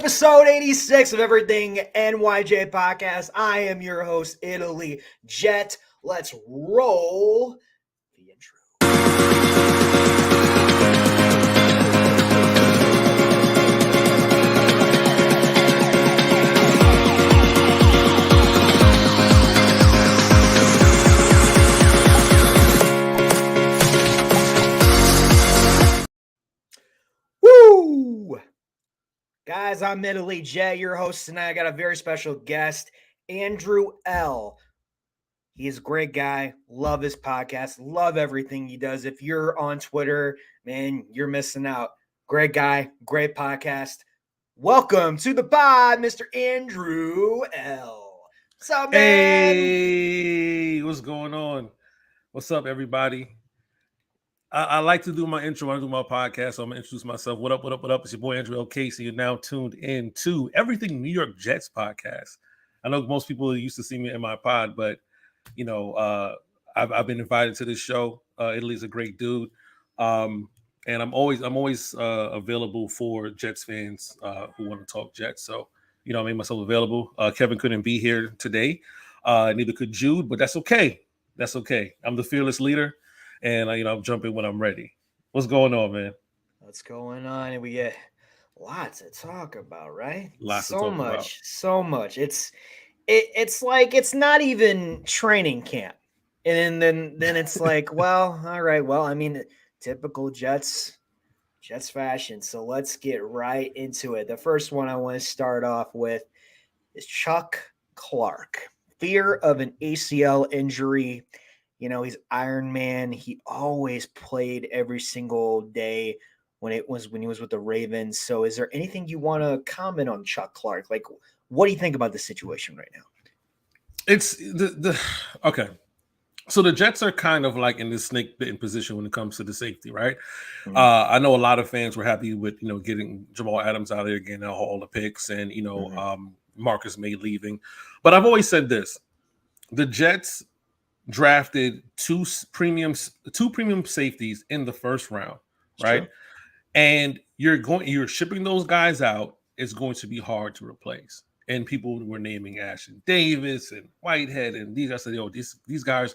episode 86 of Everything NYJ Podcast. I am your host, Italy Jet. Let's roll the intro. Woo! Guys, I'm Italy J, your host tonight. I got a very special guest, Andrew L. He is a great guy. Love his podcast. Love everything he does. If you're on Twitter, man, you're missing out. Great guy. Great podcast. Welcome to the pod, Mr. Andrew L. What's up, man? Hey, what's going on? What's up, everybody? I like to do my intro when I do my podcast, so I'm going to introduce myself. What up, what up, what up? It's your boy, Andrew L. Casey. You're now tuned in to Everything New York Jets podcast. I know most people used to see me in my pod, but, you know, I've been invited to this show. Italy's a great dude. And I'm always available for Jets fans who want to talk Jets. So, you know, I made myself available. Kevin couldn't be here today. Neither could Jude, but that's okay. That's okay. I'm the fearless leader. And, I'll jump in when I'm ready. What's going on, man? What's going on? And we get lots to talk about, right? So much. It's like it's not even training camp. And then it's like, well, all right. Well, I mean, typical Jets fashion. So let's get right into it. The first one I want to start off with is Chuck Clark. Fear of an ACL injury. You know, he's Iron Man. He always played every single day when he was with the Ravens. So is there anything you want to comment on Chuck Clark? Like, what do you think about the situation right now? It's okay. So the Jets are kind of like in this snake bitten position when it comes to the safety, right? Mm-hmm. I know a lot of fans were happy with, getting Jamal Adams out of there, getting all the picks and, Marcus May leaving. But I've always said this, the Jets drafted two premium safeties in the first round, right? Sure. And you're shipping those guys out. It's going to be hard to replace. And people were naming Ashton Davis and Whitehead and these. I said, these guys.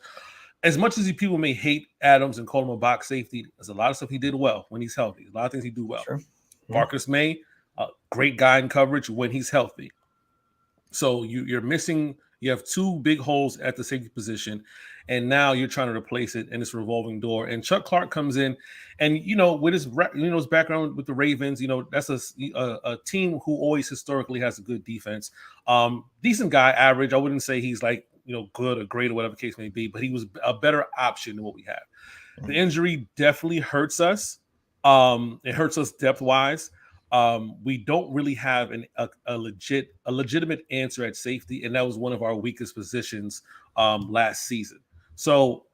As much as people may hate Adams and call him a box safety, there's a lot of stuff he did well when he's healthy. A lot of things he do well. Sure. Mm-hmm. Marcus May, a great guy in coverage when he's healthy. So you're missing. You have two big holes at the safety position, and now you're trying to replace it in this revolving door. And Chuck Clark comes in, and with his his background with the Ravens, that's a team who always historically has a good defense. Decent guy, average. I wouldn't say he's like good or great or whatever the case may be, but he was a better option than what we have. The injury definitely hurts us. It hurts us depth wise. We don't really have a legitimate answer at safety, and that was one of our weakest positions last season. So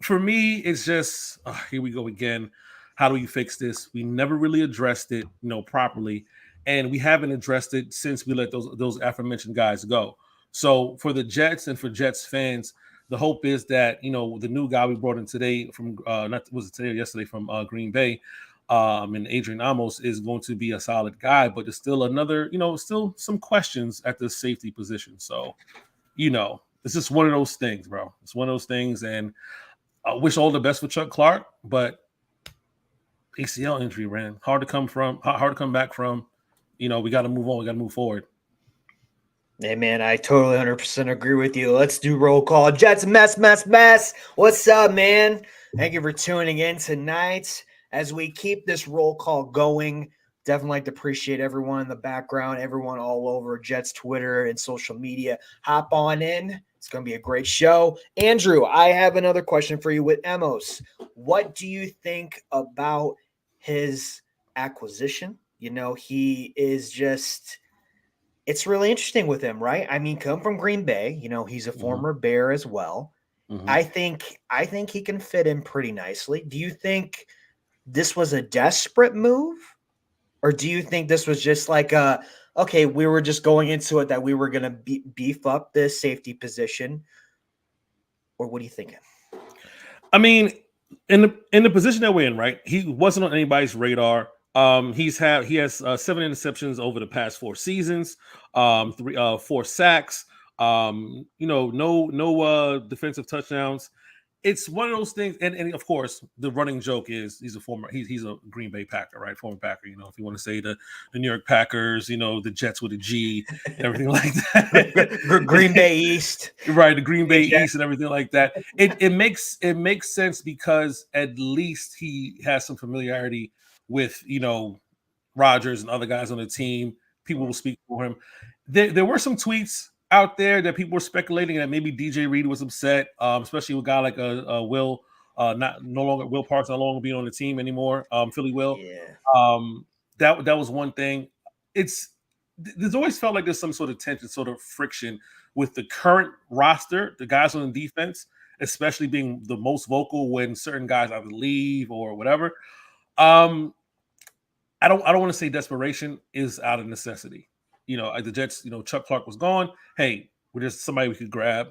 for me, it's just here we go again. How do we fix this? We never really addressed it, properly, and we haven't addressed it since we let those aforementioned guys go. So for the Jets and for Jets fans, the hope is that the new guy we brought in today from yesterday from Green Bay. And Adrian Amos is going to be a solid guy, but there's still still some questions at the safety position. So, it's just one of those things, bro. It's one of those things, and I wish all the best for Chuck Clark, but ACL injury, man, hard to come back from. We got to move on. We got to move forward. Hey, man, I totally 100% agree with you. Let's do roll call. Jets mess. What's up, man? Thank you for tuning in tonight. As we keep this roll call going, definitely like to appreciate everyone in the background, everyone all over Jets Twitter and social media. Hop on in. It's going to be a great show. Andrew, I have another question for you with Amos. What do you think about his acquisition? He is just – it's really interesting with him, right? I mean, come from Green Bay. He's a former Bear as well. Mm-hmm. I think he can fit in pretty nicely. Do you think – this was a desperate move, or do you think this was just like okay, we were just going into it that we were going to beef up the safety position, or what are you thinking? I mean, in the position that we're in, right? He wasn't on anybody's radar He has 7 interceptions over the past 4 seasons, 4 sacks, no defensive touchdowns. It's one of those things, and of course, the running joke is he's a Green Bay Packer, right? Former Packer. If you want to say the New York Packers, the Jets with a G and everything like that. Green Bay East, right? The Green Bay East and everything like that. It makes sense because at least he has some familiarity with Rodgers and other guys on the team. People will speak for him. There were some tweets out there that people were speculating that maybe DJ Reed was upset, especially with a guy like Will, Will Parks no longer being on the team anymore. Philly Will. Yeah. That was one thing. There's always felt like there's some sort of tension, sort of friction with the current roster, the guys on the defense, especially being the most vocal when certain guys either leave or whatever. I don't want to say desperation is out of necessity. The Jets, Chuck Clark was gone. Hey, we're just somebody we could grab.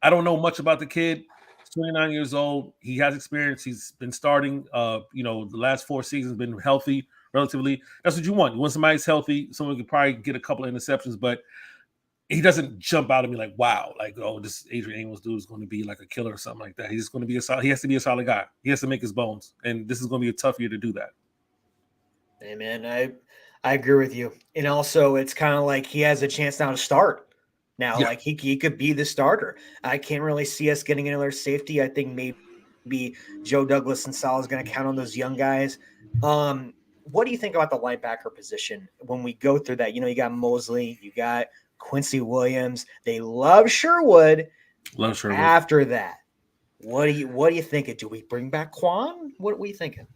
I don't know much about the kid. He's 29 years old. He has experience. He's been starting, the last 4 seasons, been healthy relatively. That's what you want. You want somebody who's healthy, someone who could probably get a couple of interceptions, but he doesn't jump out at me like, wow, like, oh, this Adrian Amos dude is going to be like a killer or something like that. He's going to be he has to be a solid guy. He has to make his bones. And this is going to be a tough year to do that. Hey, man, I agree with you. And also, it's kind of like he has a chance now to start. Now, like he could be the starter. I can't really see us getting another safety. I think maybe Joe Douglas and Sal is going to count on those young guys. What do you think about the linebacker position when we go through that? You got Mosley, you got Quincy Williams. They love Sherwood. Love Sherwood. After that, what do you thinking? Do we bring back Quan? What are we thinking?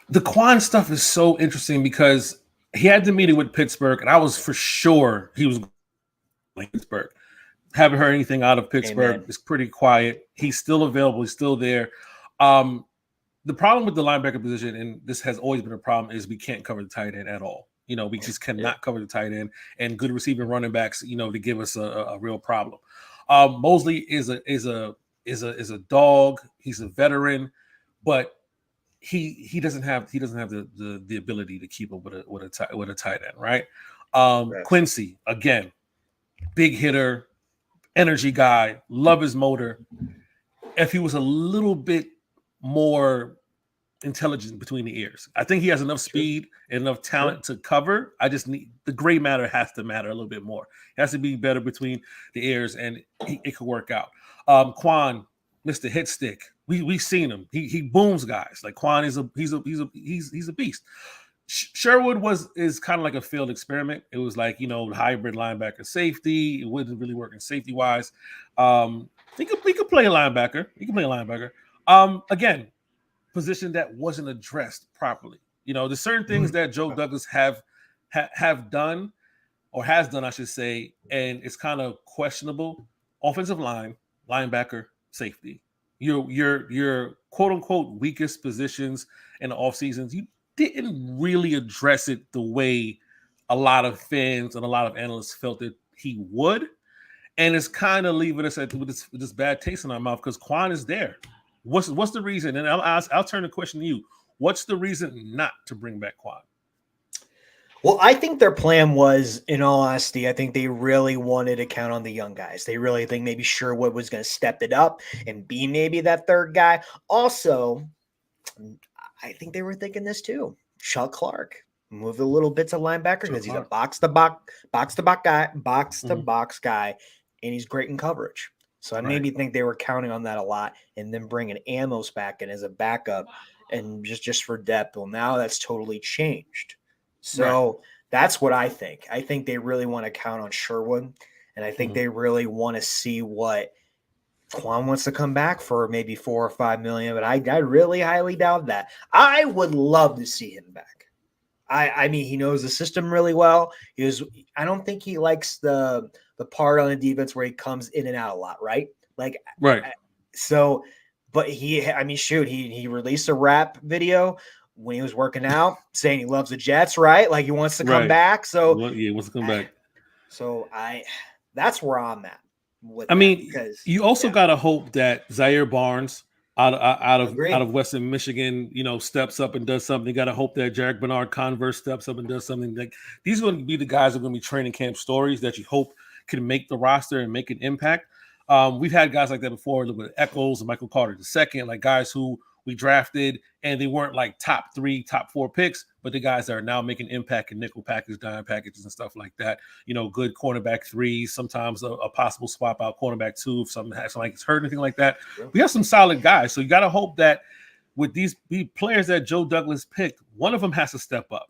The Quan stuff is so interesting because he had the meeting with Pittsburgh, and I was for sure he was like Pittsburgh. Haven't heard anything out of Pittsburgh. Amen. It's pretty quiet. He's still available. He's still there. The problem with the linebacker position, and this has always been a problem, is we can't cover the tight end at all. We just cannot cover the tight end, and good receiving running backs, to give us a real problem. Mosley is a dog. He's a veteran, but he doesn't have the ability to keep up with a tight end, right? Quincy, again, big hitter, energy guy, love his motor. If he was a little bit more intelligent between the ears, I think he has enough speed and enough talent to cover. I just need the gray matter has to matter a little bit more. It has to be better between the ears, and it could work out. Quan, Mr. Hit Stick, we've seen him. He booms guys. Like Quan is a beast. Sherwood is kind of like a failed experiment. It was like hybrid linebacker safety. It wasn't really working safety wise. He could play a linebacker. Again, position that wasn't addressed properly. There's certain things that Joe Douglas have done or has done, I should say, and it's kind of questionable. Offensive line, linebacker, safety. Your quote unquote weakest positions in the off seasons. You didn't really address it the way a lot of fans and a lot of analysts felt that he would. And it's kind of leaving us with this bad taste in our mouth because Quan is there. What's the reason? And I'll turn the question to you. What's the reason not to bring back Quan? Well, I think their plan was, in all honesty, I think they really wanted to count on the young guys. They really think maybe Sherwood was going to step it up and be maybe that third guy. Also, I think they were thinking this too. Chuck Clark moved a little bit to linebacker because he's a box to box guy, and he's great in coverage. So I maybe think they were counting on that a lot, and then bringing Amos back in as a backup and just for depth. Well, now that's totally changed. So that's what I think. I think they really want to count on Sherwood, and I think they really want to see what Quan wants to come back for, maybe $4 or $5 million, but I really highly doubt that. I would love to see him back. I mean, he knows the system really well. I don't think he likes the part on the defense where he comes in and out a lot, right? So, but he released a rap video when he was working out saying he loves the Jets, right? Like he wants to come back. So he wants to come back. So that's where I'm at. Because you also got to hope that Zaire Barnes out of Western Michigan, steps up and does something. You got to hope that Jarek Bernard Converse steps up and does something. Like these are going to be the guys that are going to be training camp stories that you hope can make the roster and make an impact. We've had guys like that before, with Eccles and Michael Carter II, like guys who we drafted and they weren't like top 3, top 4 picks, but the guys that are now making impact in nickel package, dime packages and stuff like that. Good cornerback 3, sometimes a possible swap out cornerback 2 if something gets hurt, anything like that. Yeah. We have some solid guys. So you got to hope that with these players that Joe Douglas picked, one of them has to step up.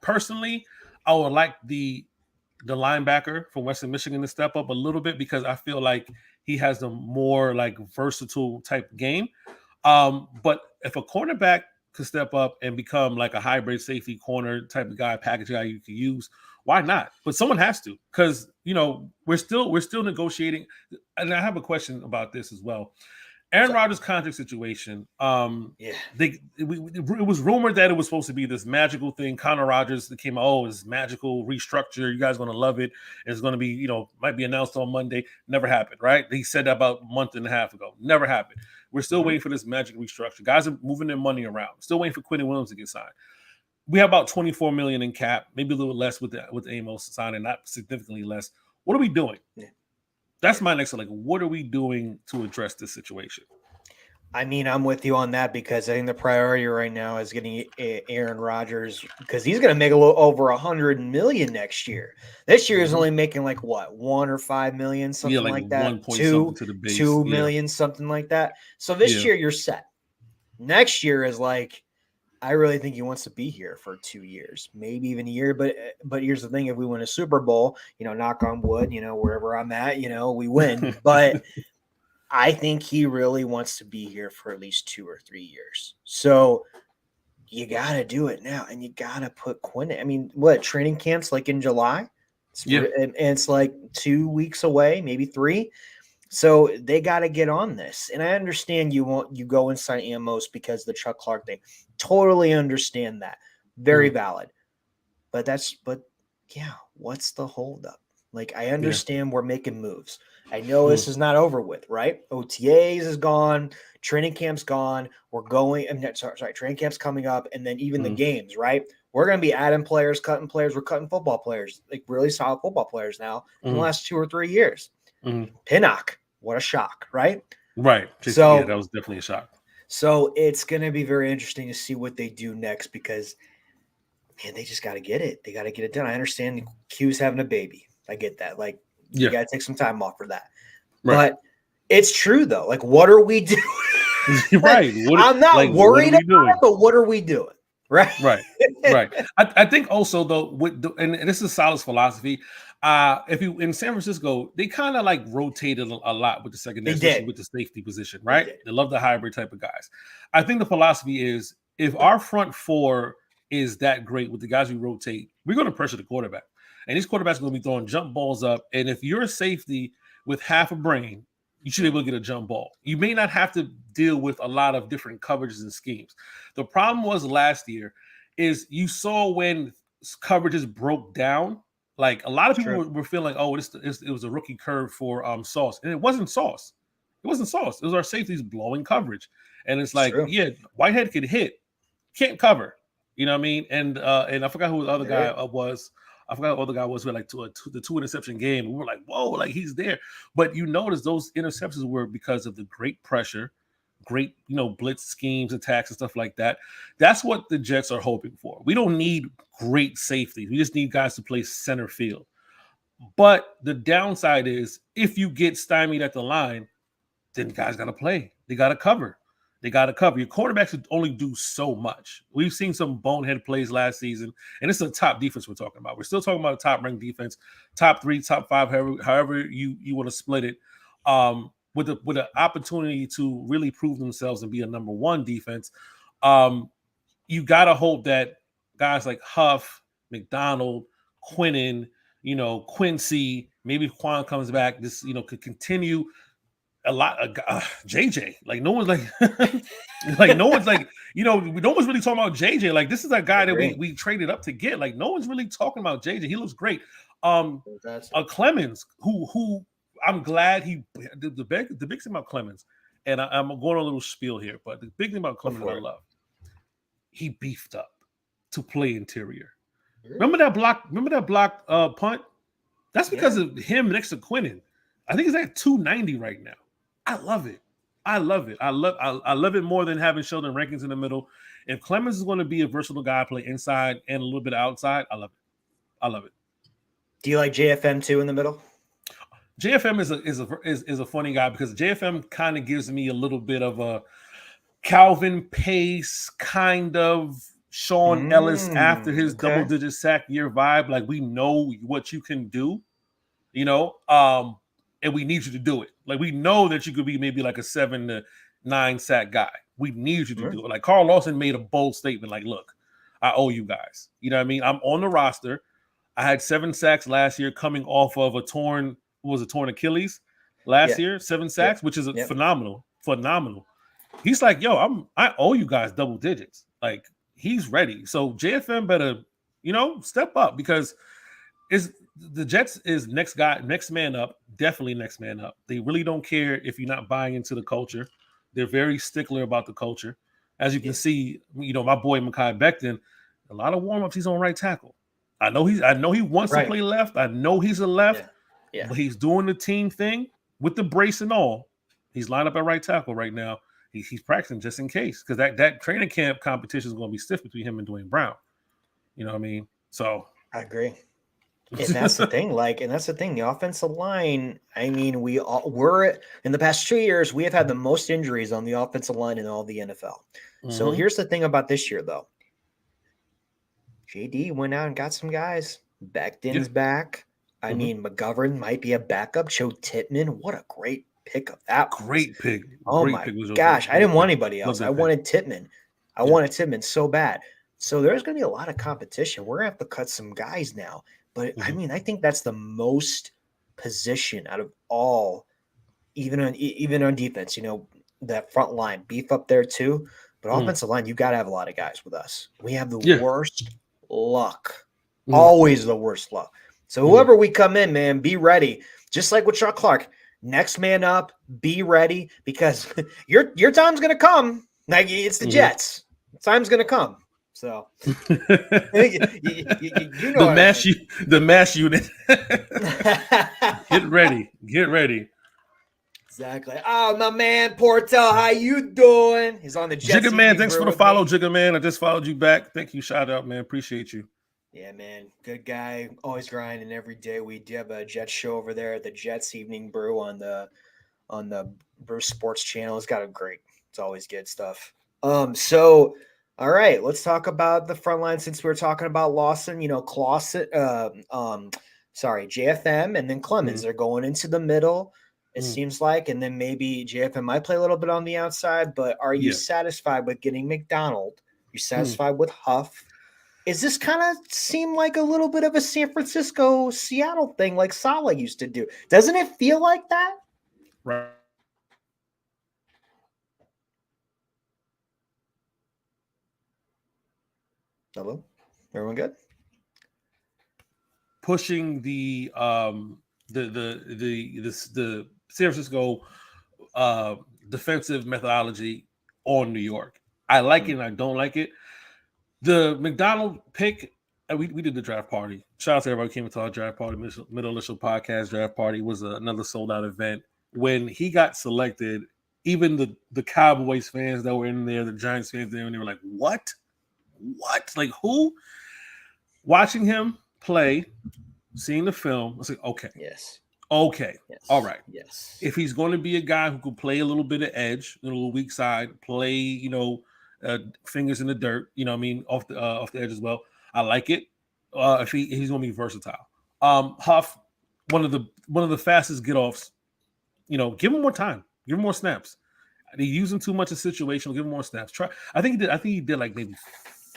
Personally, I would like the linebacker from Western Michigan to step up a little bit because I feel like he has the more like versatile type game. But if a cornerback could step up and become like a hybrid safety corner type of guy, package guy you could use, why not? But someone has to, because we're still negotiating. And I have a question about this as well. Aaron Rodgers' contract situation. It was rumored that it was supposed to be this magical thing. Connor Rogers came out, it's magical restructure. You guys are going to love it. It's going to be, might be announced on Monday. Never happened, right? He said that about a month and a half ago. Never happened. We're still waiting for this magic restructure. Guys are moving their money around. Still waiting for Quentin Williams to get signed. We have about $24 million in cap, maybe a little less with Amos signing, not significantly less. What are we doing? Yeah. That's my next one. Like, what are we doing to address this situation? I mean, I'm with you on that because I think the priority right now is getting Aaron Rodgers because he's going to make a little over $100 million next year. This year is only making like what, 1 or 5 million, something like that. 2 million, something like that. So this year you're set. Next year is like, I really think he wants to be here for 2 years, maybe even a year. But here's the thing: if we win a Super Bowl, knock on wood, wherever I'm at, we win. But I think he really wants to be here for at least 2 or 3 years. So you got to do it now, and you got to put Quinn. I mean, what training camps like in July? And it's like 2 weeks away, maybe 3. So they got to get on this. And I understand you go and sign Amos because of the Chuck Clark thing. Totally understand that. Very valid. But what's the holdup? Like, I understand we're making moves. I know this is not over with, right? OTAs is gone. Training camp's gone. We're going. Training camp's coming up. And then even the games, right? We're going to be adding players, cutting players. We're cutting football players, like really solid football players now in the last 2 or 3 years. Pinnock, what a shock, right? Right. That was definitely a shock. So it's going to be very interesting to see what they do next because, man, they just got to get it. They got to get it done. I understand Q's having a baby. I get that. Like, you got to take some time off for that. Right. But it's true, though. Like, what are we doing? Right. I'm not worried about it, but what are we doing? Right. Right. I think also, though, and this is Salah's philosophy. If you in San Francisco, they kind of like rotated a lot with the secondary, especially with the safety position, right? They love the hybrid type of guys. I think the philosophy is if our front 4 is that great with the guys we rotate, we're going to pressure the quarterback. And these quarterbacks are going to be throwing jump balls up. And if you're a safety with half a brain, you should be able to get a jump ball. You may not have to deal with a lot of different coverages and schemes. The problem was last year is you saw when coverages broke down, like a lot of people were feeling, it was a rookie curve for Sauce. And it wasn't Sauce. It was our safeties blowing coverage. And it's like, Whitehead could hit, can't cover. You know what I mean? And I forgot who the other guy was. I forgot what the other guy was with like the 2 interception game. We were like, whoa, like he's there. But you notice those interceptions were because of the great pressure, great, blitz schemes, attacks, and stuff like that. That's what the Jets are hoping for. We don't need great safety. We just need guys to play center field. But the downside is if you get stymied at the line, then guys got to play. They got to cover. Your quarterbacks should only do so much. We've seen some bonehead plays last season, and it's a top defense we're talking about. We're still talking about a top-ranked defense, top 3, top 5, however you want to split it, with an opportunity to really prove themselves and be a number 1 defense. You got to hope that guys like Huff, McDonald, Quinnen, Quincy, maybe if Quan comes back, this could continue. A lot of JJ, like no one's like, no one's like, no one's really talking about JJ. Like this is a guy that we traded up to get. Like no one's really talking about JJ. He looks great. Clemens, who I'm glad the big thing about Clemens, and I'm going a little spiel here, but the big thing about Clemens I love, he beefed up to play interior. Remember that block punt? That's because of him next to Quinnen. I think he's at 290 right now. I love it. I love it more than having Sheldon Rankins in the middle. If Clemens is going to be a versatile guy, play inside and a little bit outside, I love it. Do you like JFM too in the middle? JFM is a funny guy because JFM kind of gives me a little bit of a Calvin Pace kind of Sean Ellis after his double-digit sack year vibe. Like, we know what you can do, and we need you to do it. Like, we know that you could be maybe like a 7 to 9 sack guy. We need you to do it. Like, Carl Lawson made a bold statement, like, look, I owe you guys. You know what I mean? I'm on the roster. I had 7 sacks last year coming off of a torn Achilles last year, 7 sacks, which is phenomenal. He's like, yo, I owe you guys double digits. Like, he's ready. So JFM better, step up because the Jets is next man up, definitely next man up. They really don't care if you're not buying into the culture. They're very stickler about the culture. As you can see, my boy Mekhi Becton, a lot of warm-ups, he's on right tackle. I know he wants to play left. I know he's a left, but he's doing the team thing with the brace and all. He's lined up at right tackle right now. He's practicing just in case because that training camp competition is going to be stiff between him and Dwayne Brown. You know what I mean? So I agree. And that's the thing. The offensive line. I mean, we're in the past 2 years, we have had the most injuries on the offensive line in all the NFL. So here's the thing about this year, though. JD went out and got some guys. Becton's back. I mean, McGovern might be a backup. Joe Tittman, what a great pick of that. Great pick. Oh my gosh, I didn't want anybody else. I wanted Tittman. I wanted Tittman so bad. So there's going to be a lot of competition. We're going to have to cut some guys now. But I mean, I think that's the most position out of all, even on defense. That front line beef up there too. But offensive line, you got to have a lot of guys with us. We have the worst luck, always the worst luck. So whoever we come in, man, be ready. Just like with Chuck Clark, next man up, be ready because your time's gonna come. Like it's the Jets, time's gonna come. So the mass unit. Get ready. Exactly. Oh, my man, Portel, how you doing? He's on the Jets. Jigga Man, thanks for the follow, Jigga Man. I just followed you back. Thank you. Shout out, man. Appreciate you. Yeah, man. Good guy. Always grinding every day. We do have a Jets show over there at the Jets Evening Brew on the Brew Sports channel. It's it's always good stuff. So all right, let's talk about the front line since we were talking about Lawson, Clausen, JFM and then Clemens. They're going into the middle. It seems like, and then maybe JFM might play a little bit on the outside, but are you satisfied with getting McDonald? You satisfied with Huff? Is this kind of seem like a little bit of a San Francisco, Seattle thing like Saleh used to do? Doesn't it feel like that? Right. Hello? Everyone good? Pushing the San Francisco defensive methodology on New York. I like it and I don't like it. The McDonald pick, we did the draft party. Shout out to everybody who came to our draft party. Middle Initial Podcast draft party was another sold out event. When he got selected, even the Cowboys fans that were in there, the Giants fans there, and they were like, what? Like who? Watching him play, seeing the film, I was like, okay. Yes. Okay. Yes. All right. Yes. If he's going to be a guy who can play a little bit of edge, a little weak side, play, fingers in the dirt, off the edge as well. I like it. If he's going to be versatile. Huff, one of the fastest get offs. Give him more time. Give him more snaps. They use him too much in situational. Give him more snaps. I think he did like maybe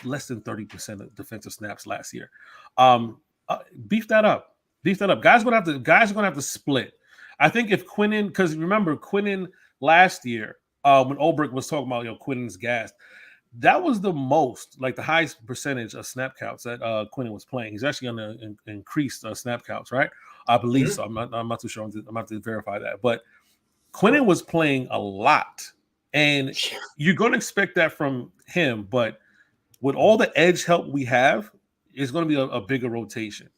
less than 30% of defensive snaps last year. Beef that up. Guys are gonna have to split. I think if Quinnen, because remember Quinnen last year, when Olbrich was talking about Quinnen's gas, that was the most, like the highest percentage of snap counts that Quinnen was playing. He's actually on the increased snap counts, right? I believe so. I'm not too sure. I'm going to have to verify that. But Quinnen was playing a lot, and you're going to expect that from him. But with all the edge help we have, it's going to be a bigger rotation.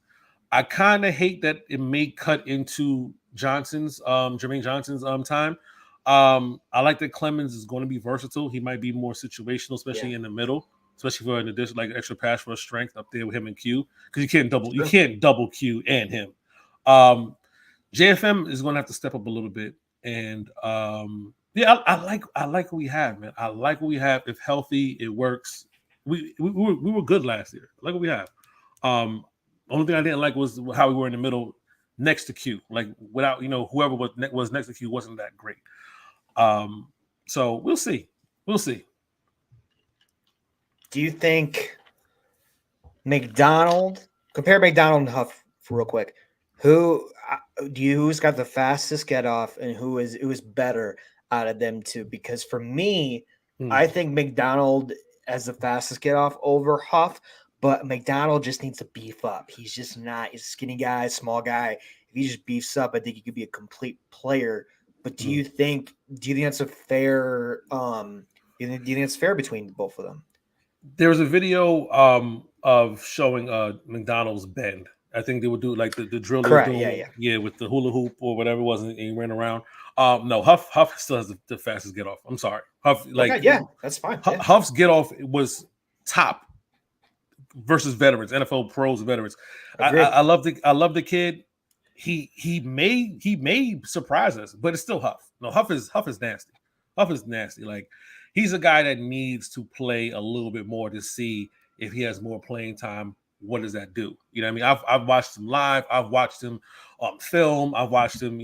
I kind of hate that it may cut into Jermaine Johnson's time. I like that Clemens is going to be versatile. He might be more situational, especially in the middle, especially for an addition like extra pass rush strength up there with him and Q, because you can't double Q and him. JFM is going to have to step up a little bit, and I like what we have, man. I like what we have. If healthy, it works. We were good last year. I like what we have. Only thing I didn't like was how we were in the middle next to Q. Like without, whoever was next to Q wasn't that great. So we'll see. Do you think compare McDonald and Huff real quick? Who's got the fastest get off and who is better out of them two? Because for me, I think McDonald has the fastest get off over Huff. But McDonald just needs to beef up. He's just not. He's a skinny guy, small guy. If he just beefs up, I think he could be a complete player. But do you think that's a fair? Do you think it's fair between both of them? There was a video of showing McDonald's bend. I think they would do like the drill. Correct. Yeah, with the hula hoop or whatever it was, and he ran around. No, Huff still has the fastest get off. I'm sorry, Huff. That's fine. Huff's get off was top versus veterans, NFL pros, veterans. I love the kid. He may surprise us, but it's still Huff. No, Huff is nasty. Huff is nasty. Like he's a guy that needs to play a little bit more to see if he has more playing time. What does that do? You know what I mean? I've watched him live. I've watched him on film. I've watched him,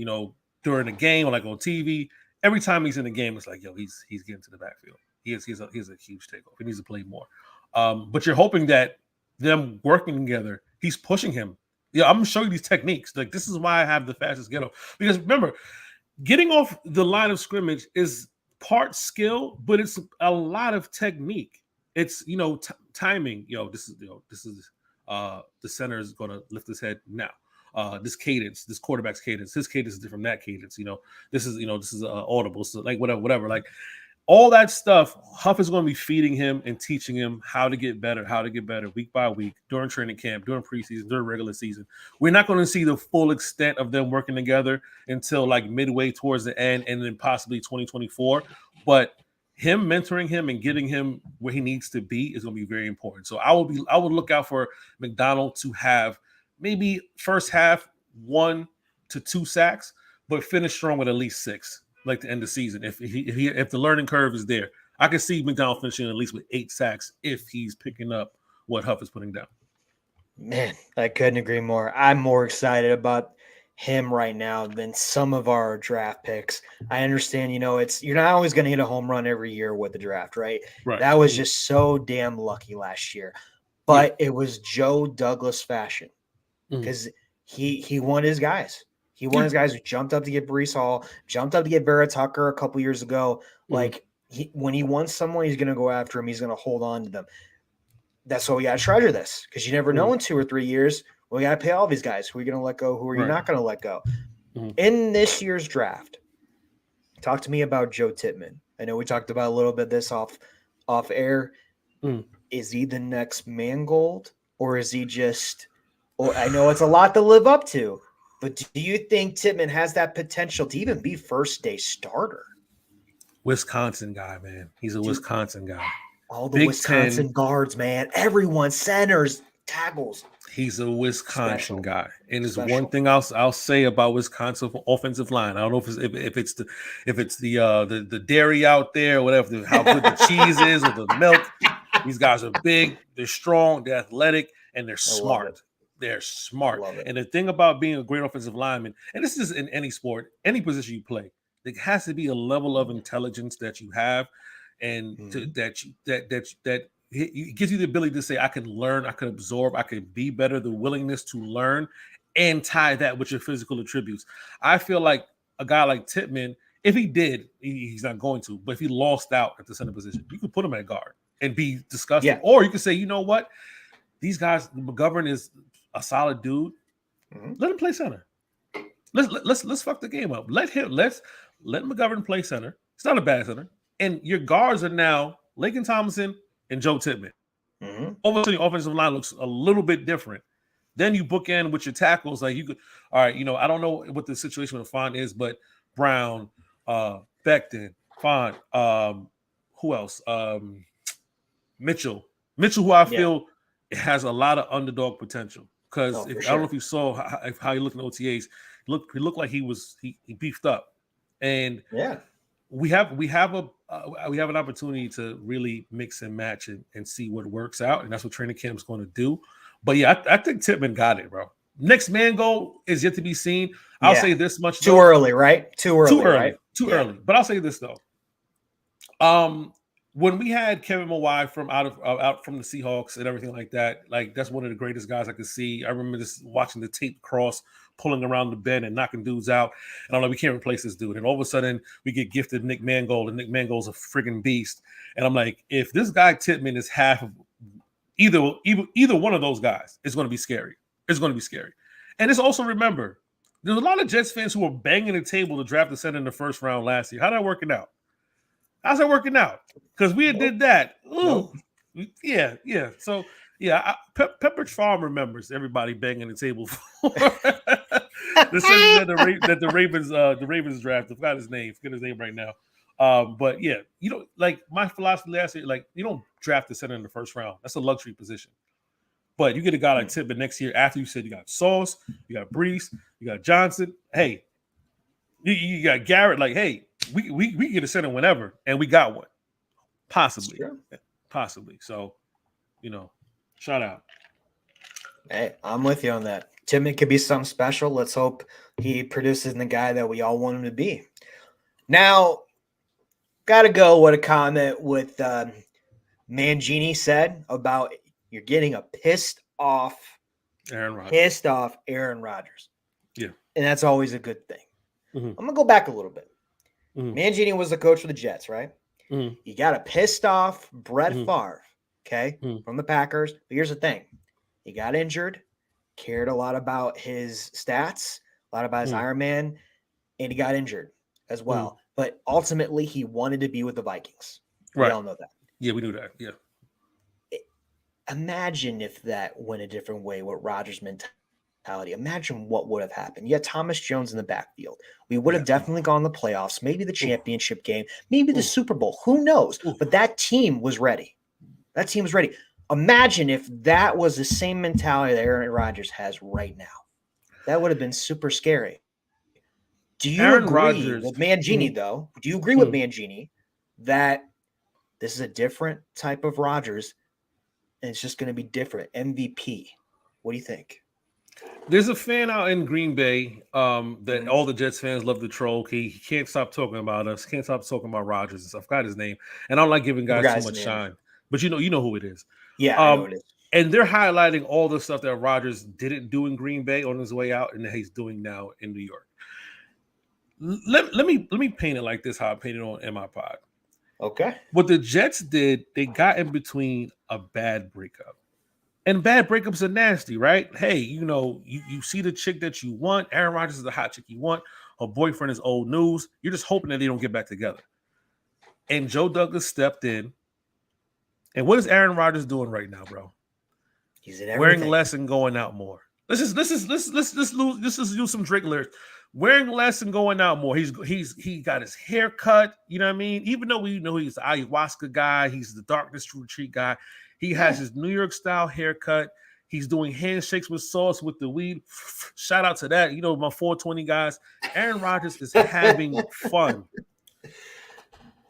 during the game or like on TV. Every time he's in the game, it's like, yo, he's getting to the backfield. He's a huge takeoff. He needs to play more. But you're hoping that them working together, he's pushing him. Yeah, I'm gonna show you these techniques. Like this is why I have the fastest get off. Because remember, getting off the line of scrimmage is part skill, but it's a lot of technique. It's timing. This is the center is gonna lift his head now. This cadence, this quarterback's cadence, his cadence is different from that cadence. This is audible. So like whatever. Like all that stuff, Huff is going to be feeding him and teaching him how to get better week by week during training camp, during preseason, during regular season. We're not going to see the full extent of them working together until like midway towards the end and then possibly 2024. But him mentoring him and getting him where he needs to be is going to be very important. So I would look out for McDonald to have maybe first half 1 to 2 sacks, but finish strong with at least 6. Like to end the season, if the learning curve is there, I can see McDonald finishing at least with 8 sacks if he's picking up what Huff is putting down. Man, I couldn't agree more. I'm more excited about him right now than some of our draft picks. I understand, you're not always going to hit a home run every year with the draft, right? That was just so damn lucky last year, but it was Joe Douglas fashion because he won his guys. He won his guys who jumped up to get Breece Hall, jumped up to get Vera Tucker a couple years ago. Like when he wants someone, he's going to go after him. He's going to hold on to them. That's why we got to treasure this because you never know in 2 or 3 years. We got to pay all these guys. Who are you going to let go? Who are you not going to let go? In this year's draft, talk to me about Joe Tippmann. I know we talked about a little bit of this off air. Is he the next Mangold or is he just – I know it's a lot to live up to. But do you think Tippmann has that potential to even be first-day starter? Wisconsin guy, man. He's a Wisconsin guy. All the Big Wisconsin 10, guards, man. Everyone, centers, tackles. He's a Wisconsin guy. And there's one thing I'll say about Wisconsin offensive line. I don't know if it's the dairy out there or whatever, how good the cheese is or the milk. These guys are big, they're strong, they're athletic, and they're smart. They're smart. And the thing about being a great offensive lineman, and this is in any sport, any position you play, there has to be a level of intelligence that you have, and that it gives you the ability to say, I can learn, I can absorb, I can be better, the willingness to learn, and tie that with your physical attributes. I feel like a guy like Tippmann, if he did, he's not going to, but if he lost out at the center position, you could put him at guard and be disgusting. Or you could say, you know what? These guys, McGovern is a solid dude. Let him play center. Let's fuck the game up. Let McGovern play center. It's not a bad center. And your guards are now Laken Tomlinson and Joe Tippmann. Mm-hmm. Over to the offensive line looks a little bit different. Then you bookend with your tackles. Like you could, all right, I don't know what the situation with Font is, but Brown, Becton, Font, who else? Mitchell, who I feel has a lot of underdog potential. Because I don't know if you saw how he looked in OTAs. He looked like he beefed up, and we have an opportunity to really mix and match and see what works out, and that's what training camp's going to do. But yeah, I think Tippmann got it, bro. Next man goal is yet to be seen. I'll say this much: too early, right? Too early, right? Too early. But I'll say this though: when we had Kevin Mawai from out from the Seahawks and everything like that, like that's one of the greatest guys I could see. I remember just watching the tape cross, pulling around the bend and knocking dudes out. And I'm like, we can't replace this dude. And all of a sudden, we get gifted Nick Mangold, and Nick Mangold's a friggin' beast. And I'm like, if this guy Tippmann is half of either one of those guys, it's going to be scary. It's going to be scary. And just also remember, there's a lot of Jets fans who were banging the table to draft the center in the first round last year. How's that working out? How's that working out? Because we did that. Ooh, yeah. So Pepperidge Farm remembers everybody banging the table for the center that the Ravens drafted. I forgot his name. Forget his name right now. But yeah, like my philosophy last year, like you don't draft the center in the first round. That's a luxury position. But you get a guy like Tippmann next year after you said you got Sauce, you got Brees, you got Johnson. Hey, you got Garrett. Like, hey, we get a center whenever, and we got one. Possibly. So, shout out. Hey, I'm with you on that. Tippmann could be something special. Let's hope he produces the guy that we all want him to be. Now, got to go with a comment with Mangini said about you're getting a pissed off Aaron Rodgers. Yeah. And that's always a good thing. Mm-hmm. I'm going to go back a little bit. Mm-hmm. Mangini was the coach for the Jets, right? Mm-hmm. You got a pissed off Brett Favre, okay, from the Packers. But here's the thing. He got injured, cared a lot about his stats, a lot about his Iron Man, and he got injured as well. But ultimately, he wanted to be with the Vikings. Right. We all know that. Yeah, we knew that. Yeah. Imagine if that went a different way with Rodgers' mentality. Imagine what would have happened. You had Thomas Jones in the backfield. We would have definitely gone to the playoffs, maybe the championship game, maybe the Super Bowl. Who knows? But that team was ready. Imagine if that was the same mentality that Aaron Rodgers has right now. That would have been super scary. Do you agree with Mangini, though? Do you agree with Mangini that this is a different type of Rodgers and it's just going to be different? MVP. What do you think? There's a fan out in Green Bay that all the Jets fans love to troll. He can't stop talking about us. Can't stop talking about Rodgers and stuff. I forgot his name. And I don't like giving guys too much shine. But you know who it is. Yeah, I know who it is. And they're highlighting all the stuff that Rodgers didn't do in Green Bay on his way out and that he's doing now in New York. Let me paint it like this, how I painted on my pod. Okay. What the Jets did, they got in between a bad breakup. And bad breakups are nasty, right? Hey, you see the chick that you want. Aaron Rodgers is the hot chick you want. Her boyfriend is old news. You're just hoping that they don't get back together. And Joe Douglas stepped in. And what is Aaron Rodgers doing right now, bro? He's in everything. Wearing less and going out more. Let's just use some Drake lyrics. Wearing less and going out more. He got his hair cut. You know what I mean? Even though we know he's the ayahuasca guy, he's the darkness retreat guy. He has his New York style haircut. He's doing handshakes with Sauce with the weed. Shout out to that. My 420 guys. Aaron Rodgers is having fun.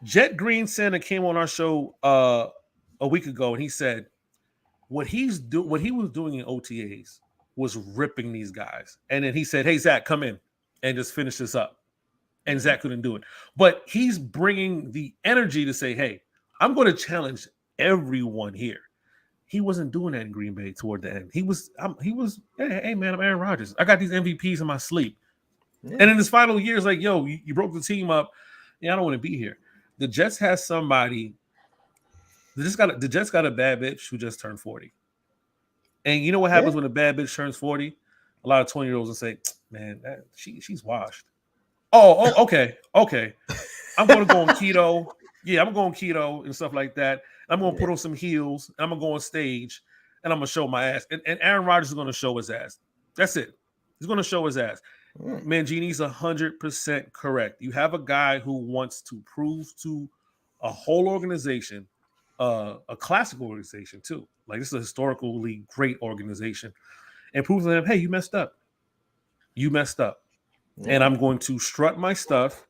Jet Green Santa came on our show a week ago, and he said what he was doing in OTAs was ripping these guys. And then he said, "Hey, Zach, come in and just finish this up." And Zach couldn't do it. But he's bringing the energy to say, "Hey, I'm going to challenge everyone here." He wasn't doing that in Green Bay toward the end. He was, hey man, I'm Aaron Rodgers. I got these MVPs in my sleep. Yeah. And in his final years, like, yo, you broke the team up. Yeah, I don't want to be here. The Jets has somebody. The Jets got a bad bitch who just turned 40. And you know what happens when a bad bitch turns 40? a lot of 20-year-olds and say, man, she's washed. Oh, okay. I'm going to go on keto. Yeah, I'm going keto and stuff like that. I'm going to put on some heels. I'm going to go on stage and I'm going to show my ass. And Aaron Rodgers is going to show his ass. That's it. He's going to show his ass. Mangini's 100% correct. You have a guy who wants to prove to a whole organization, a classic organization too. Like, this is a historically great organization, and prove to them, hey, you messed up. You messed up. Yeah. And I'm going to strut my stuff.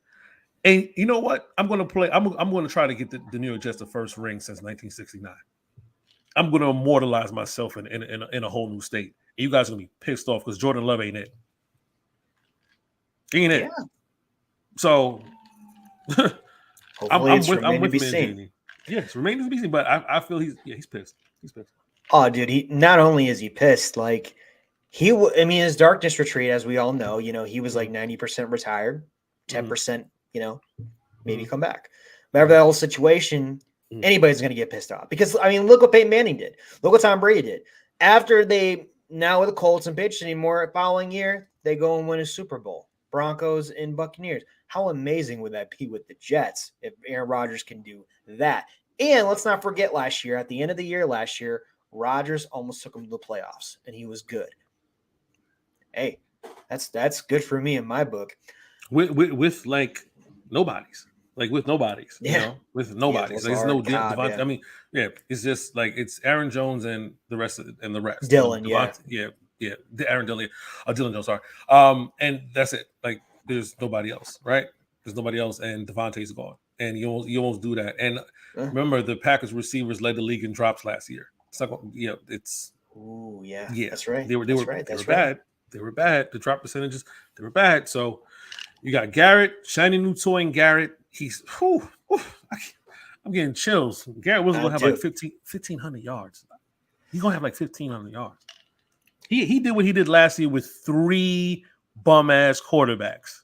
And you know what? I'm going to play. I'm going to try to get the New York Jets the first ring since 1969. I'm going to immortalize myself in a whole new state. And you guys are going to be pissed off because Jordan Love ain't it. Ain't it? Yeah. So I'm with Mangini. Yes, remains to be seen. But I feel he's pissed. He's pissed. Oh, dude! He not only is he pissed, like his darkness retreat, as we all know, he was like 90% retired, 10%, maybe come back. Whatever that whole situation, anybody's going to get pissed off because look what Peyton Manning did. Look what Tom Brady did. After they now with the Colts and pitched anymore, following year they go and win a Super Bowl. Broncos and Buccaneers. How amazing would that be with the Jets if Aaron Rodgers can do that? And let's not forget at the end of the year last year, Rodgers almost took him to the playoffs, and he was good. Hey, that's good for me in my book. With like nobodies. Like with nobodies. Yeah. With nobodies. There's no Devontae. Yeah. It's just like it's Aaron Jones and the rest. Dylan, Aaron Dillon. Dylan Jones, sorry. And that's it. Like there's nobody else, right? There's nobody else, and Devontae's gone. And you almost do that. And remember, the Packers receivers led the league in drops last year. It's not it's that's right. They were bad. They were bad. The drop percentages, they were bad. So you got Garrett, shiny new toy in Garrett. He's I'm getting chills. Garrett was gonna have like 1,500 yards. He's gonna have like 1,500 yards. He did what he did last year with 3 bum ass quarterbacks.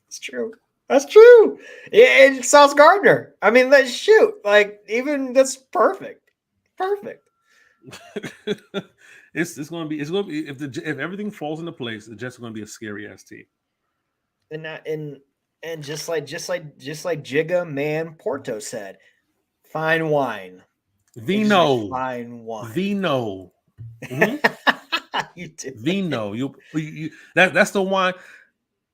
It's true. That's true. And Sauce Gardner. Let's shoot. That's perfect. Perfect. It's gonna be if everything falls into place, the Jets are gonna be a scary ass team. And just like Jigga Man Porto said, fine wine. Vino. Fine wine. Vino. Mm-hmm. You did. Vino. You that's the wine.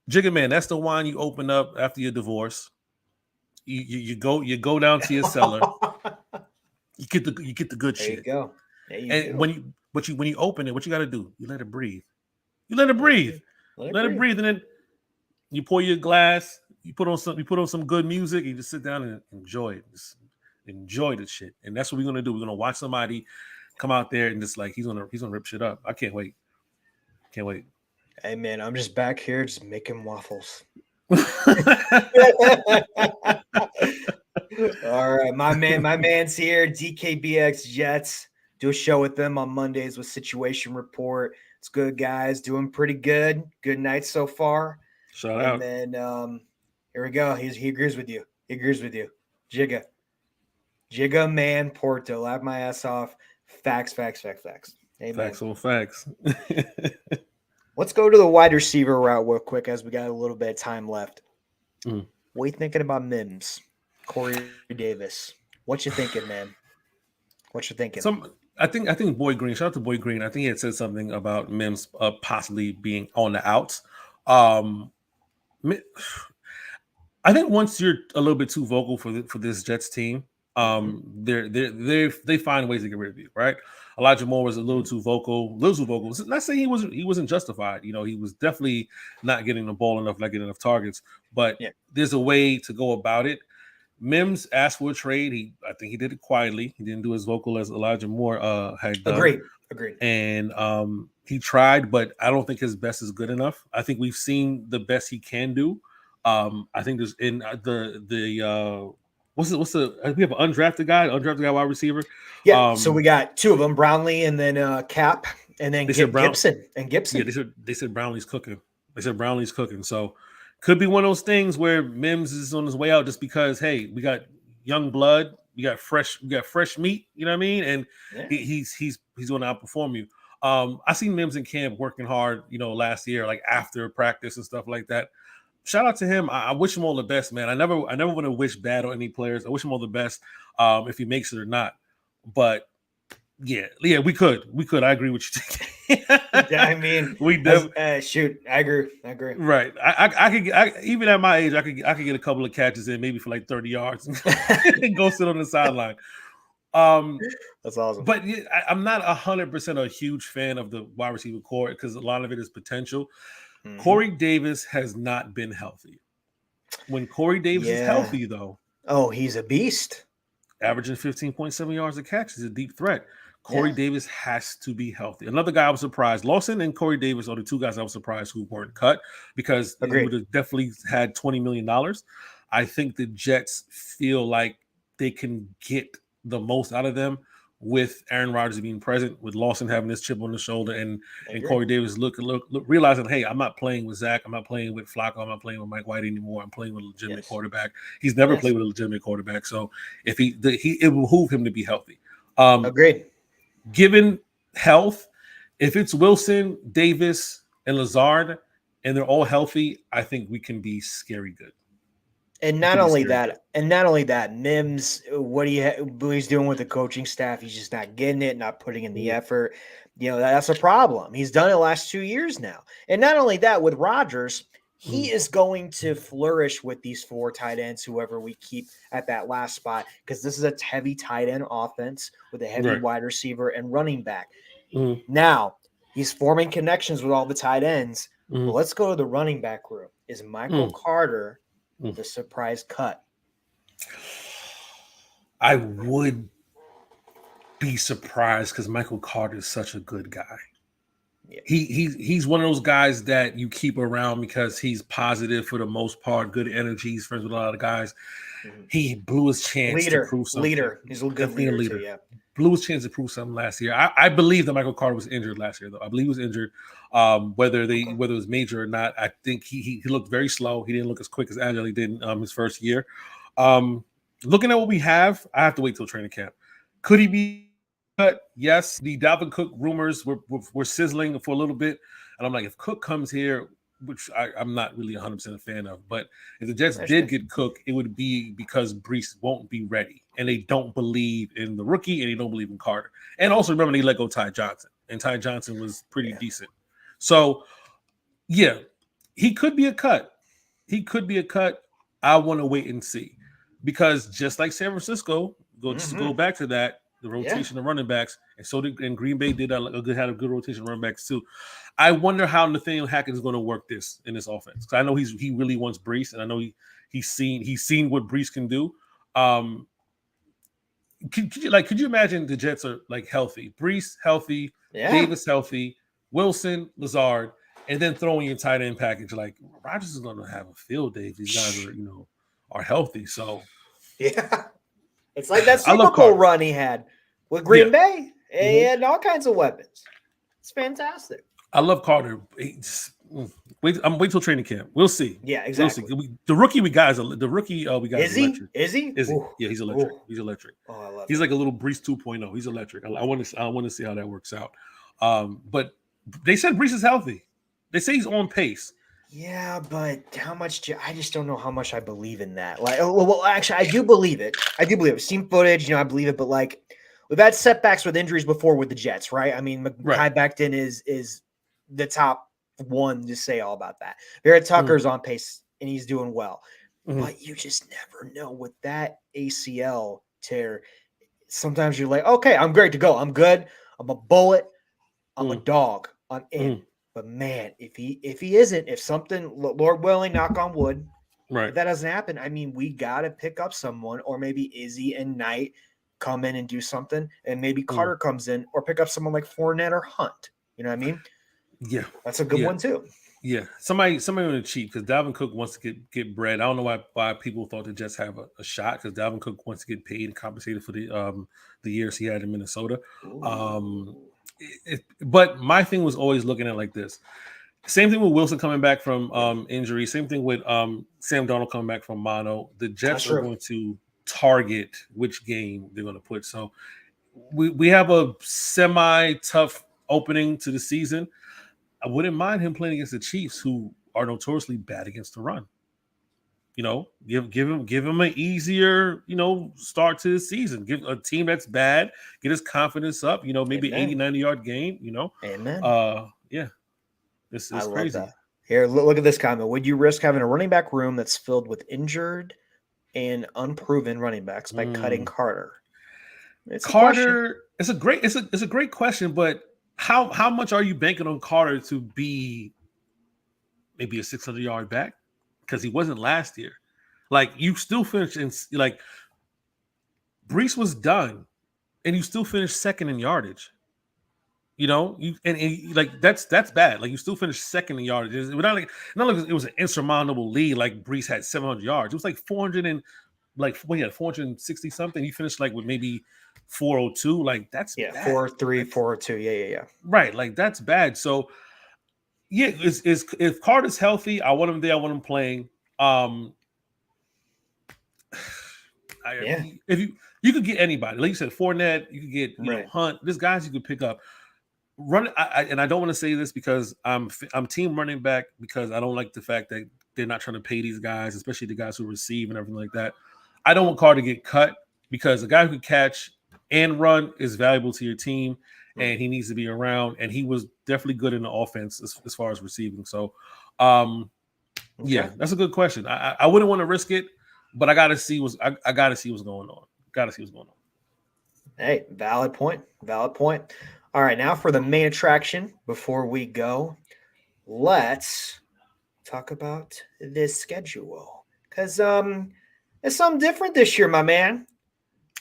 Jigga Man, that's the wine you open up after your divorce. You go down to your cellar. You get the good shit. There you go. And when you open it, what you got to do? You let it breathe. Let it breathe, and then you pour your glass. You put on some good music. You just sit down and enjoy it. Just enjoy the shit. And that's what we're gonna do. We're gonna watch somebody come out there and just like he's gonna rip shit up. I can't wait. Can't wait. Hey man, I'm just back here just making waffles. All right, my man's here. DKBX Jets. Do a show with them on Mondays with Situation Report. It's good, guys. Doing pretty good. Good night so far. Shout out. And then here we go. He agrees with you. Jigga Man Porto. Laugh my ass off. Facts. Amen. Facts on facts. Let's go to the wide receiver route real quick as we got a little bit of time left. What are you thinking about Mims? Corey Davis. What you thinking, man? What you thinking? I think Boyd Green. Shout out to Boyd Green. I think he had said something about Mims possibly being on the outs. I think once you're a little bit too vocal for this Jets team, they find ways to get rid of you, right? Elijah Moore was a little too vocal. Not saying he wasn't justified. He was definitely not getting the ball enough, not getting enough targets. But there's a way to go about it. Mims asked for a trade. I think he did it quietly. He didn't do as vocal as Elijah Moore had done. Agreed. And he tried, but I don't think his best is good enough. I think we've seen the best he can do. I think there's in the we have an undrafted guy wide receiver. Yeah, so we got 2 of them, Brownlee and then Cap, and then Gibson. Yeah, they said Brownlee's cooking. So could be one of those things where Mims is on his way out just because, hey, we got young blood, we got fresh meat, you know what I mean? And he's going to outperform you. I seen Mims in camp working hard, last year, like after practice and stuff like that. Shout out to him. I wish him all the best, man. I never want to wish bad on any players. I wish him all the best, if he makes it or not. But yeah, we could. I agree with you. I mean, shoot, I agree. Right. I even at my age, I could get a couple of catches in, maybe for like 30 yards, and go sit on the sideline. That's awesome. But I'm not 100% a huge fan of the wide receiver core because a lot of it is potential. Mm-hmm. Corey Davis has not been healthy. When Corey Davis is healthy, though, he's a beast. Averaging 15.7 yards a catch. He's a deep threat. Corey Davis has to be healthy. Another guy I was surprised. Lawson and Corey Davis are the two guys I was surprised who weren't cut because they would have definitely had $20 million. I think the Jets feel like they can get the most out of them with Aaron Rodgers being present, with Lawson having this chip on the shoulder, and Corey Davis look, realizing, hey, I'm not playing with Zach. I'm not playing with Flacco. I'm not playing with Mike White anymore. I'm playing with a legitimate quarterback. He's never played with a legitimate quarterback. So if it will behoove him to be healthy. Agreed. Given health, if it's Wilson, Davis, and Lazard, and they're all healthy, I think we can be scary good. And not only that, Mims, what he's doing with the coaching staff, he's just not getting it, not putting in the effort. That's a problem. He's done it the last 2 years now. And not only that, with Rodgers, he is going to flourish with these 4 tight ends, whoever we keep at that last spot, because this is a heavy tight end offense with a heavy wide receiver and running back. Now, he's forming connections with all the tight ends. Well, let's go to the running back room. Is Michael Carter the surprise cut? I would be surprised because Michael Carter is such a good guy. Yeah. He's one of those guys that you keep around because he's positive for the most part, good energy. He's friends with a lot of guys. He blew his chance to prove something. He's a good leader too, yeah. Blew his chance to prove something last year. I believe that Michael Carter was injured last year, though. I believe he was injured. Whether it was major or not, I think he looked very slow. He didn't look as quick as agile he did in his first year. Looking at what we have, I have to wait till training camp. Could he be cut? Yes. The Dalvin Cook rumors were sizzling for a little bit, and I'm like, if Cook comes here, which I'm not really 100% a fan of, but if the Jets did get Cook, it would be because Brees won't be ready, and they don't believe in the rookie, and they don't believe in Carter. And also remember, they let go Ty Johnson, and Ty Johnson was pretty decent. So, yeah, he could be a cut. I want to wait and see, because just like San Francisco, go back to that, the rotation of running backs, and Green Bay had a good rotation of running backs too. I wonder how Nathaniel Hackett is going to work in this offense, because I know he really wants Brees, and I know he's seen what Brees can do. Could you imagine the Jets are like healthy, Brees healthy, Davis healthy, Wilson, Lazard, and then throwing your tight end package? Like, Rodgers is going to have a field day if these guys are healthy. So yeah, it's like that Super Bowl run he had with Green Bay. He had all kinds of weapons. It's fantastic. I love Carter. Wait till training camp. We'll see. Yeah, exactly. We'll see. The rookie we got is electric. Is he? Yeah, he's electric. He's electric. Oh, I love He's like a little Brees 2.0. He's electric. I want to see how that works out. But they said Brees is healthy. They say he's on pace. Yeah, but how much? I just don't know how much I believe in that. Like, well, actually, I do believe it. I've seen footage, I believe it. But like, we've had setbacks with injuries before with the Jets, right? I mean, Mekhi Becton is the top one to say all about that. Barrett Tucker's on pace and he's doing well, but you just never know with that ACL tear. Sometimes you're like, okay, I'm great to go. I'm good. I'm a bullet. I'm a dog. I'm in. But man, if he isn't, if something, Lord willing, knock on wood, if that doesn't happen, I mean, we got to pick up someone, or maybe Izzy and Knight come in and do something, and maybe Carter comes in, or pick up someone like Fournette or Hunt. You know what I mean? Yeah, that's a good one too. Yeah, somebody want to cheat because Dalvin Cook wants to get bread. I don't know why people thought the Jets have a shot, because Dalvin Cook wants to get paid and compensated for the years he had in Minnesota. But my thing was always looking at it like this. Same thing with Wilson coming back from injury. Same thing with Sam Darnold coming back from mono. The Jets are going to target which game they're going to put. So we have a semi-tough opening to the season, I wouldn't mind him playing against the Chiefs, who are notoriously bad against the run. Give him an easier, start to the season. Give a team that's bad, get his confidence up, maybe 80, 90-yard game, Amen. Yeah. This is I crazy. love that. Here, look at this comment. Would you risk having a running back room that's filled with injured and unproven running backs by cutting Carter? Carter, it's a great question, but how much are you banking on Carter to be maybe a 600-yard back? Because he wasn't last year. Like, you still finished in, like, Brees was done, and you still finished second in yardage. Like, that's bad. Like, you still finished second in yardage. It was an insurmountable lead. Like, Brees had 700 yards. It was like 460 something. He finished like with maybe 402. Like, that's bad. 403, 402. Yeah. Right. Like, that's bad. So, yeah, if Carter's healthy, I want him there. I want him playing. If you could get anybody, like you said, Fournette, you could get Hunt. There's guys you could pick up. And I don't want to say this because I'm team running back, because I don't like the fact that they're not trying to pay these guys, especially the guys who receive and everything like that. I don't want Carter to get cut, because a guy who can catch and run is valuable to your team, and he needs to be around. And he was definitely good in the offense as far as receiving. So, yeah, that's a good question. I wouldn't want to risk it, but I gotta see what's going on. Hey, valid point. All right, now for the main attraction. Before we go, let's talk about this schedule, because it's something different this year, my man.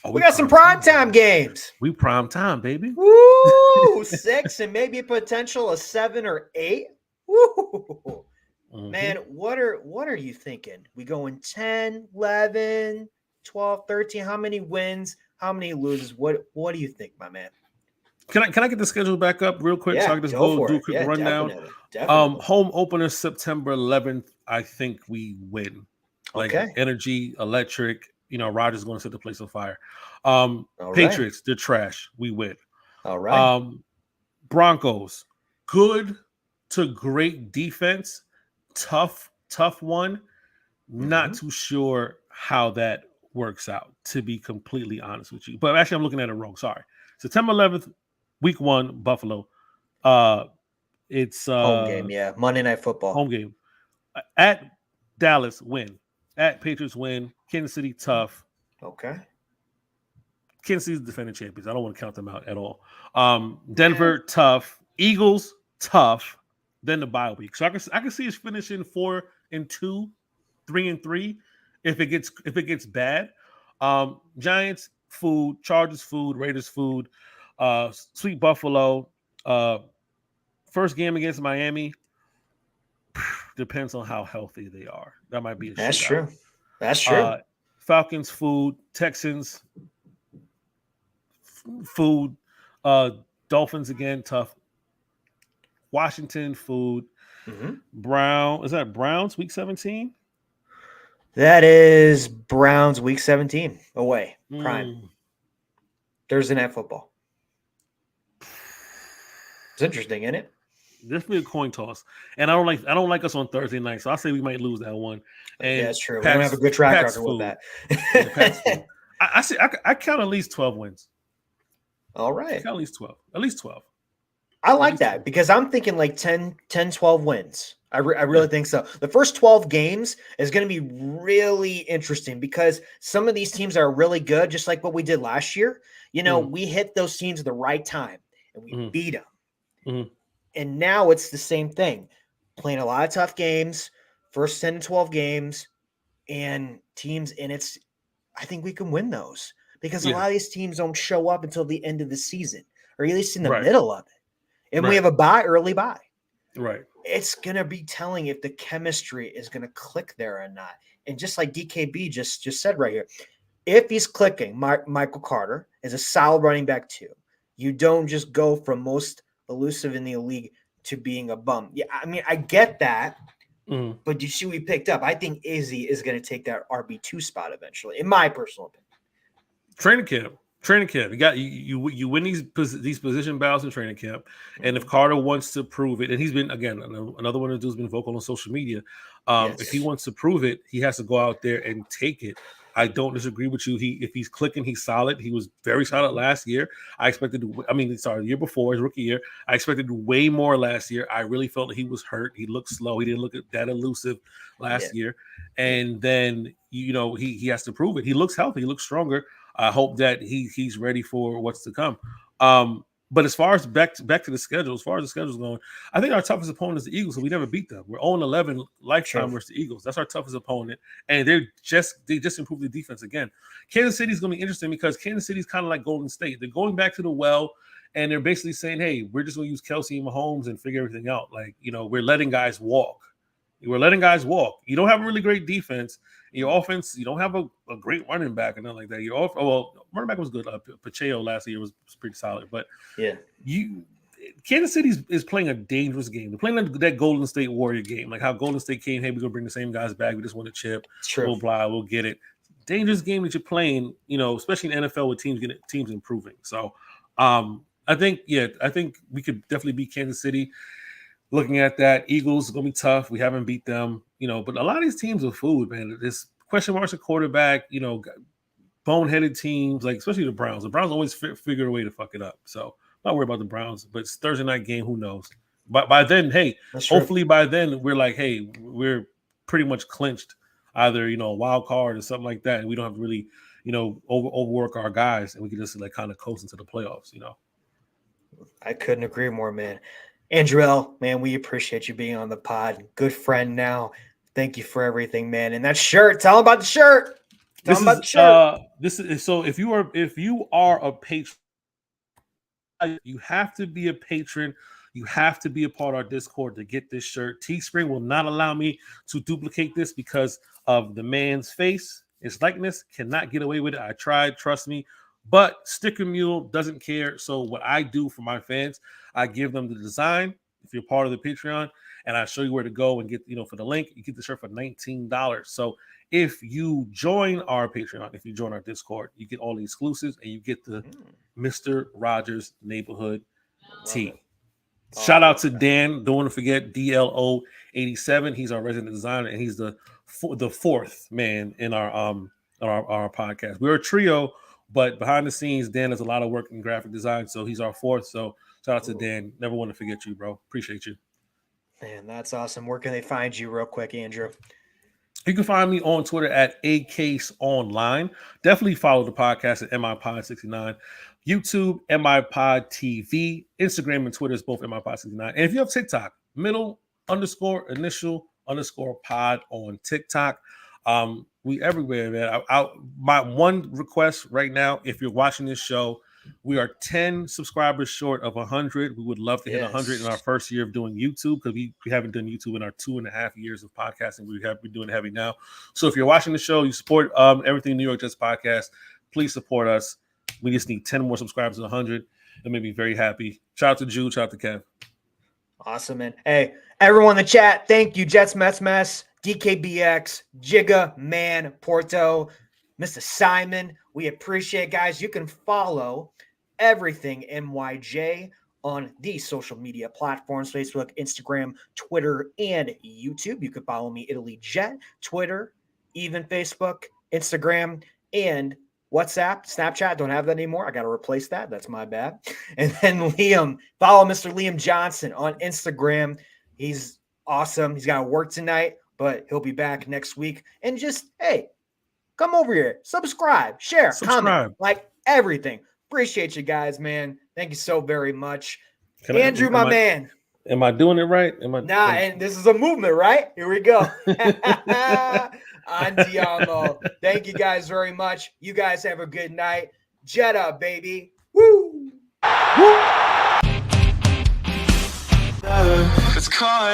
We got some primetime games. We prime time, baby. Woo! 6 and maybe a potential of 7 or 8. Woo! Man, what are you thinking? We going 10, 11, 12, 13? How many wins? How many loses? What do you think, my man? Can I get the schedule back up real quick, so I can just do a quick rundown? Definitely. Home opener September 11th. I think we win. Like, energy, electric. Rodgers is going to set the place on fire. Patriots, they're trash. We win. All right. Broncos, good to great defense. Tough one. Not too sure how that works out, to be completely honest with you. But actually, I'm looking at it wrong. Sorry. September 11th, week 1, Buffalo. It's home game, yeah. Monday Night Football. Home game. At Dallas, win. At Patriots, win. Kansas City, tough. Okay. Kansas City's defending champions. I don't want to count them out at all. Denver, tough. Eagles, tough. Then the bye week. So I can see us finishing 4-2, 3-3 if it gets bad. Giants, food. Chargers, food. Raiders, food. Sweet Buffalo. First game against Miami. Depends on how healthy they are. That might be a shootout. That's true. Falcons, food. Texans, food. Dolphins again, tough. Washington, food. Is that Browns week 17? That is Browns week 17 away. Prime. Thursday Night Football. It's interesting, isn't it? Definitely a coin toss. And I don't like us on Thursday night, so I say we might lose that one. And yeah, that's true. We don't have a good track record with that. I count at least 12 wins. All right. I count at least 12. I like that, because I'm thinking like 10, 12 wins. I really think so. The first 12 games is going to be really interesting, because some of these teams are really good, just like what we did last year. We hit those teams at the right time, and we beat them. And now it's the same thing. Playing a lot of tough games, first 10 to 12 games, and teams, and I think we can win those, because a lot of these teams don't show up until the end of the season, or at least in the middle of it. And we have a early bye. Right. It's going to be telling if the chemistry is going to click there or not. And just like DKB just said right here, if he's clicking, Michael Carter is a solid running back too. You don't just go from most elusive in the league to being a bum. Yeah, I mean, I get that. But do you see what he picked up? I think Izzy is going to take that RB2 spot eventually, in my personal opinion. Training camp. Training camp. You win these position battles in training camp, and if Carter wants to prove it, and he's been again another one of the dudes been vocal on social media. If he wants to prove it, he has to go out there and take it. I don't disagree with you. If he's clicking, he's solid. He was very solid last year. The year before his rookie year, I expected way more last year. I really felt that he was hurt. He looked slow. He didn't look that elusive last year. And then he has to prove it. He looks healthy. He looks stronger. I hope that he's ready for what's to come. But as far as back to the schedule, as far as the schedule's going, I think our toughest opponent is the Eagles, so we never beat them. We're 0-11 lifetime versus the Eagles. That's our toughest opponent, and they just improved the defense again. Kansas City is going to be interesting because Kansas City is kind of like Golden State. They're going back to the well, and they're basically saying, "Hey, we're just going to use Kelsey and Mahomes and figure everything out." We're letting guys walk. We're letting guys walk. You don't have a really great defense. Your offense, you don't have a great running back and nothing like that. Running back was good. Pacheco last year was pretty solid. But Kansas City is playing a dangerous game. They're playing that Golden State Warrior game, like how Golden State came, hey, we're going to bring the same guys back. We just want a chip. We'll get it. Dangerous game that you're playing, especially in the NFL with teams improving. So I think we could definitely beat Kansas City. Looking at that, Eagles is going to be tough. We haven't beat them, but a lot of these teams are food, man. There's question marks at quarterback, boneheaded teams, like especially the Browns. The Browns always figure a way to fuck it up. So I'm not worried about the Browns, but it's Thursday night game. Who knows? But by then, hey, hopefully by then we're like, hey, we're pretty much clinched either, a wild card or something like that. And we don't have to really, overwork our guys, and we can just kind of coast into the playoffs, I couldn't agree more, man. Andrew L., man, we appreciate you being on the pod. Good friend now. Thank you for everything, man. And that shirt, tell them about the shirt. So if you are a patron, you have to be a patron. You have to be a part of our Discord to get this shirt. Teespring will not allow me to duplicate this because of the man's face. His likeness cannot get away with it. I tried, trust me. But Sticker Mule doesn't care. So what I do for my fans, I give them the design. If you're part of the Patreon, and I show you where to go and get, for the link, you get the shirt for $19. So if you join our Patreon, if you join our Discord, you get all the exclusives and you get the Mr. Rogers Neighborhood tee. Shout out to Dan. Don't want to forget DLO87. He's our resident designer, and he's the fourth man in our podcast. We're a trio, but behind the scenes, Dan does a lot of work in graphic design, so he's our fourth. So shout out to Dan. Never want to forget you, bro. Appreciate you. Man, that's awesome. Where can they find you real quick, Andrew? You can find me on Twitter at ACaseOnline. Definitely follow the podcast at MIPod69. YouTube, MIPod TV. Instagram and Twitter is both MIPod69. And if you have TikTok, middle_initial_pod on TikTok. We everywhere, man. My one request right now, if you're watching this show, we are 10 subscribers short of 100. We would love to hit 100 in our first year of doing YouTube, because we haven't done YouTube in our 2.5 years of podcasting. We have been doing it heavy now. So if you're watching the show, you support everything New York Jets Podcast, please support us. We just need 10 more subscribers to 100. That made me very happy. Shout out to Jude. Shout out to Kev. Awesome, man. Hey, everyone in the chat, thank you. Jets Mess, DKBX, Jigga, Man, Porto, Mr. Simon. We appreciate it, guys. You can follow everything NYJ on these social media platforms: Facebook, Instagram, Twitter, and YouTube. You can follow me, Italy Jet, Twitter, even Facebook, Instagram, and WhatsApp, Snapchat. Don't have that anymore. I got to replace that. That's my bad. And then Liam, follow Mr. Liam Johnson on Instagram. He's awesome. He's got to work tonight, but he'll be back next week. And just, hey, come over here, subscribe, share, comment, like everything. Appreciate you guys, man. Thank you so very much. Andrew, my man. Am I doing it right? And this is a movement, right? Here we go. Andiamo. Thank you guys very much. You guys have a good night. Jetta, baby. Woo!